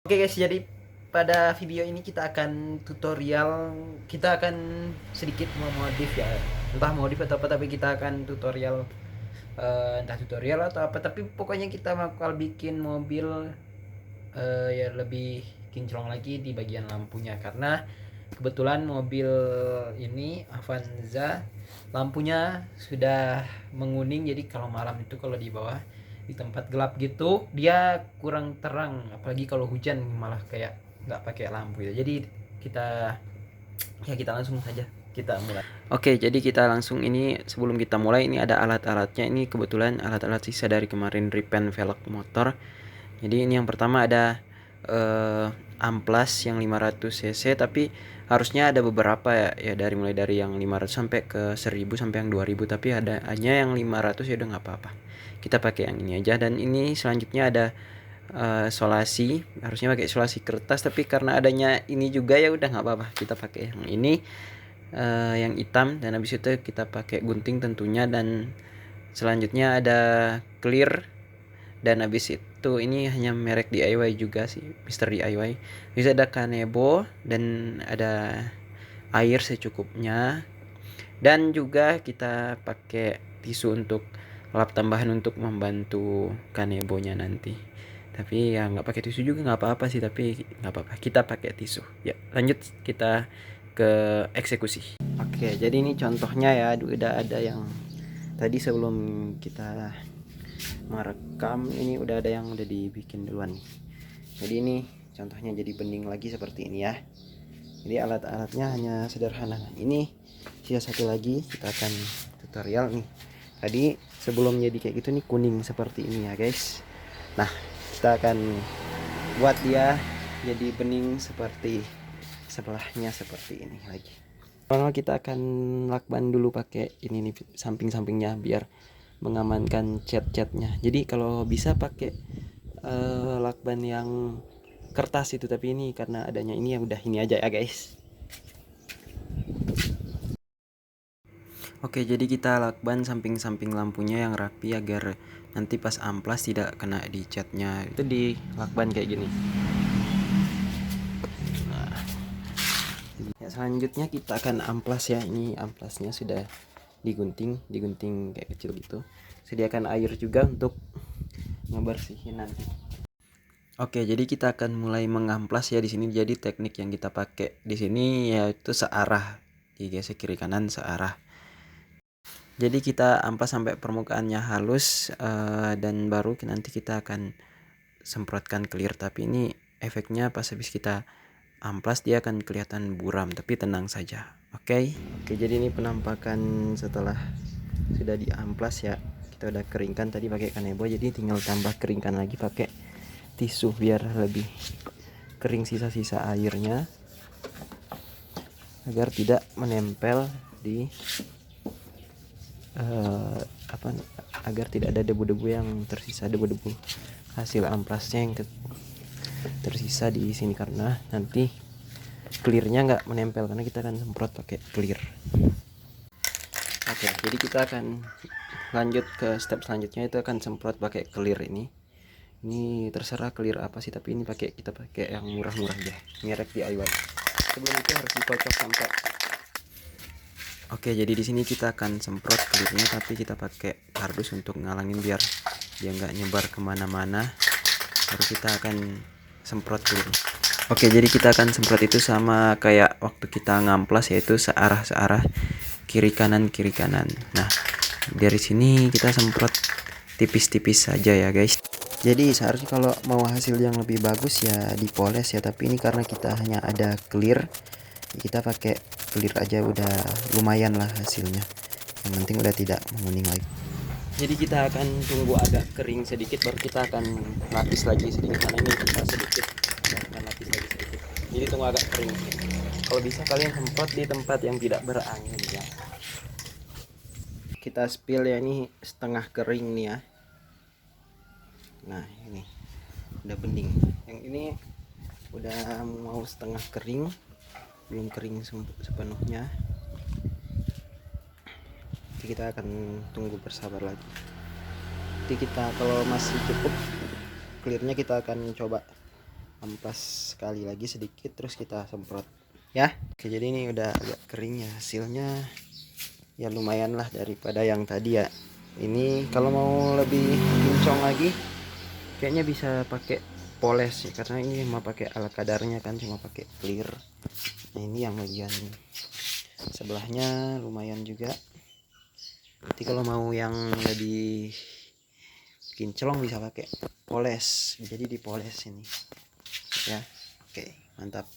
Oke guys, jadi pada video ini kita akan sedikit memodif ya, entah modif atau apa, tapi kita akan tutorial, entah tutorial atau apa, tapi pokoknya kita bakal bikin mobil ya lebih kinclong lagi di bagian lampunya, karena kebetulan mobil ini Avanza lampunya sudah menguning, jadi kalau malam itu kalau di bawah di tempat gelap gitu dia kurang terang, apalagi kalau hujan malah kayak nggak pakai lampu ya. Jadi kita langsung saja kita mulai. Oke, jadi kita langsung, ini sebelum kita mulai ini ada alat-alatnya. Ini kebetulan alat-alat sisa dari kemarin repaint velg motor. Jadi ini yang pertama ada amplas yang 500 cc, tapi harusnya ada beberapa ya, mulai dari yang 500 sampai ke 1000 sampai yang 2000, tapi ada hanya yang 500 ya udah nggak apa-apa. Kita pakai yang ini aja. Dan ini selanjutnya ada solasi, harusnya pakai solasi kertas, tapi karena adanya ini juga ya udah nggak apa-apa, kita pakai yang ini, yang hitam. Dan habis itu kita pakai gunting tentunya. Dan selanjutnya ada clear. Dan habis itu ini hanya merek DIY juga sih, Mister DIY. Bisa ada kanebo dan ada air secukupnya. Dan juga kita pakai tisu untuk lap tambahan untuk membantu kanebonya nanti. Tapi ya nggak pakai tisu juga nggak apa-apa sih, tapi nggak apa-apa, kita pakai tisu. Ya lanjut kita ke eksekusi. Oke, jadi ini contohnya ya, udah ada yang tadi sebelum kita merekam, ini udah ada yang udah dibikin duluan nih. Jadi ini contohnya jadi bening lagi seperti ini ya. Jadi alat-alatnya hanya sederhana. Ini sisa satu lagi, kita akan tutorial nih. Tadi sebelum jadi kayak gitu nih kuning seperti ini ya guys. Nah, kita akan buat dia jadi bening seperti sebelahnya seperti ini lagi. Pertama kita akan lakban dulu pakai ini nih, samping-sampingnya biar mengamankan cat-catnya. Jadi kalau bisa pakai lakban yang kertas itu, tapi ini karena adanya ini ya udah ini aja ya guys. Oke, jadi kita lakban samping-samping lampunya yang rapi agar nanti pas amplas tidak kena di catnya. Itu di lakban kayak gini. Nah, ya, selanjutnya kita akan amplas ya. Ini amplasnya sudah digunting kayak kecil gitu. Sediakan air juga untuk ngebersihin nanti. Oke, jadi kita akan mulai mengamplas ya di sini. Jadi teknik yang kita pakai di sini yaitu searah, digesek kiri kanan searah. Jadi kita amplas sampai permukaannya halus, dan baru nanti kita akan semprotkan clear. Tapi ini efeknya pas habis kita amplas dia akan kelihatan buram, tapi tenang saja. Oke, jadi ini penampakan setelah sudah diamplas ya. Kita udah keringkan tadi pakai kanebo, jadi tinggal tambah keringkan lagi pakai tisu biar lebih kering sisa-sisa airnya, agar tidak menempel di agar tidak ada debu-debu yang tersisa, debu-debu hasil amplasnya yang tersisa di sini, karena nanti clearnya nggak menempel karena kita akan semprot pakai clear. Oke, jadi kita akan lanjut ke step selanjutnya, itu akan semprot pakai clear ini. Ini terserah clear apa sih, tapi ini kita pakai yang murah-murah ya, merek DIY. Sebelum itu harus dikocok sampai. Oke, jadi di sini kita akan semprot clearnya, tapi kita pakai kardus untuk ngalangin biar dia nggak nyebar kemana-mana. Baru kita akan semprot clear. Oke, jadi kita akan semprot itu sama kayak waktu kita ngamplas, yaitu searah kiri kanan. Nah, dari sini kita semprot tipis-tipis saja ya guys. Jadi seharusnya kalau mau hasil yang lebih bagus ya dipoles ya, tapi ini karena kita hanya ada clear, kita pakai clear aja udah lumayan lah hasilnya. Yang penting udah tidak menguning lagi. Jadi kita akan tunggu agak kering sedikit, baru kita akan lapis lagi sedikit, karena ini kita sedikit akan lapis lagi sedikit. Jadi tunggu agak kering. Kalau bisa kalian semprot di tempat yang tidak berangin ya. Kita spill ya, ini setengah kering nih ya. Nah ini udah bening, yang ini udah mau setengah kering, belum kering sepenuhnya. Jadi kita akan tunggu bersabar lagi. Jadi kita kalau masih cukup clearnya kita akan coba amplas sekali lagi sedikit, terus kita semprot ya. Oke, jadi ini udah agak kering ya, hasilnya ya lumayan lah daripada yang tadi ya. Ini kalau mau lebih kinclong lagi kayaknya bisa pakai poles ya, karena ini cuma pakai alat kadarnya kan, cuma pakai clear. Nah ini yang bagian sebelahnya lumayan juga. Nanti kalau mau yang lebih kinclong bisa pakai poles, jadi dipoles ini ya. Oke, mantap.